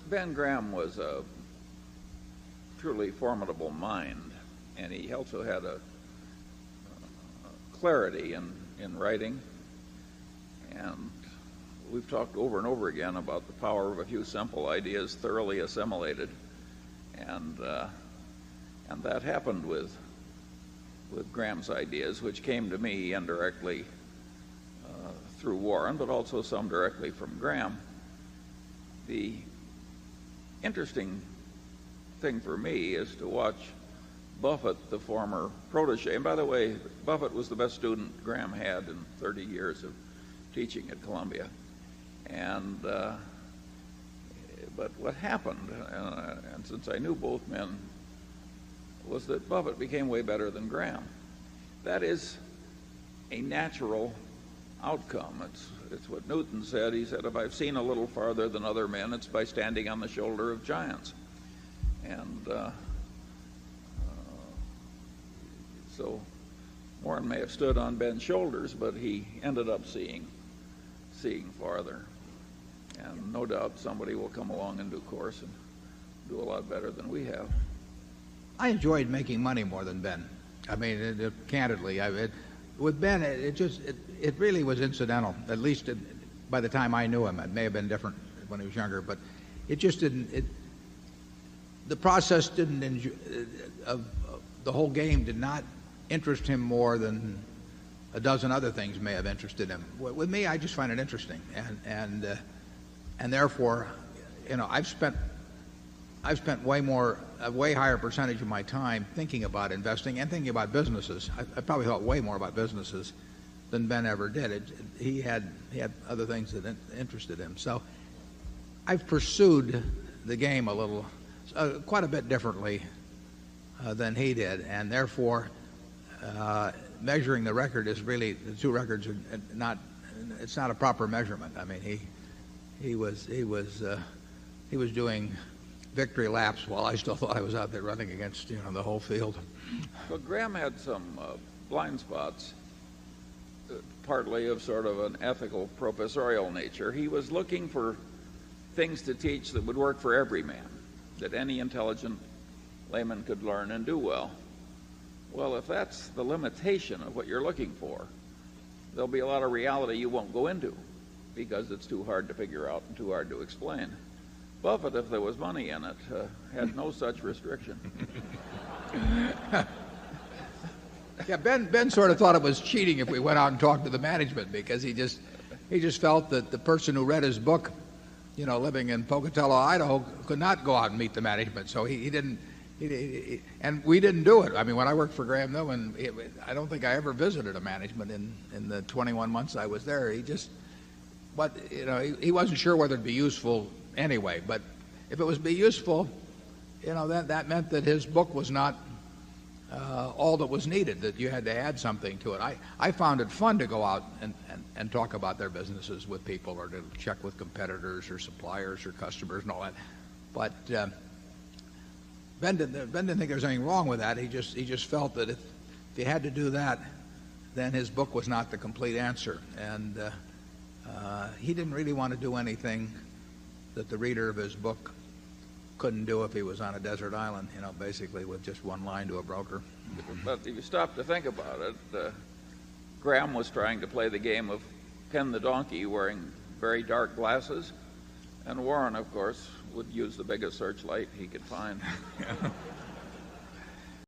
Ben Graham was a truly formidable mind, and he also had a clarity in writing. And we've talked over and over again about the power of a few simple ideas thoroughly assimilated, and that happened with Graham's ideas, which came to me indirectly through Warren, but also some directly from Graham. The interesting thing for me is to watch Buffett, the former protege. And by the way, Buffett was the best student Graham had in 30 years of teaching at Columbia. And but what happened, and since I knew both men, was that Buffett became way better than Graham. That is a natural outcome. It's what Newton said. He said, if I've seen a little farther than other men, it's by standing on the shoulder of giants. And so Warren may have stood on Ben's shoulders, but he ended up seeing farther. And no doubt somebody will come along in due course and do a lot better than we have. I enjoyed making money more than Ben. I mean, candidly, with Ben, it really was incidental. At least by the time I knew him, it may have been different when he was younger, but it just didn't. The process didn't the whole game did not interest him more than a dozen other things may have interested him. With me, I just find it interesting, and therefore, I've spent a way higher percentage of my time thinking about investing and thinking about businesses. I probably thought way more about businesses than Ben ever did. He had other things that interested him. So I've pursued the game quite a bit differently than he did, and therefore measuring the record is really, the two records are not. It's not a proper measurement. I mean, he was doing victory laps while I still thought I was out there running against the whole field. Well, Graham had some blind spots, partly of sort of an ethical professorial nature. He was looking for things to teach that would work for every man, that any intelligent layman could learn and do well. Well, if that's the limitation of what you're looking for, there'll be a lot of reality you won't go into because it's too hard to figure out and too hard to explain. Buffett, if there was money in it, had no such restriction. Yeah, Ben sort of thought it was cheating if we went out and talked to the management, because he just felt that the person who read his book, living in Pocatello, Idaho, could not go out and meet the management. So he didn't. And we didn't do it. I mean, when I worked for Graham Newman, I don't think I ever visited a management in the 21 months I was there. He wasn't sure whether it'd be useful anyway. But if it was be useful, that meant that his book was not all that was needed, that you had to add something to it. I found it fun to go out and talk about their businesses with people, or to check with competitors or suppliers or customers and all that. But Ben didn't think there was anything wrong with that. He just felt that if he had to do that, then his book was not the complete answer. And he didn't really want to do anything that the reader of his book couldn't do if he was on a desert island, basically with just one line to a broker. But if you stop to think about it, Graham was trying to play the game of Ken the donkey wearing very dark glasses, and Warren, of course, would use the biggest searchlight he could find.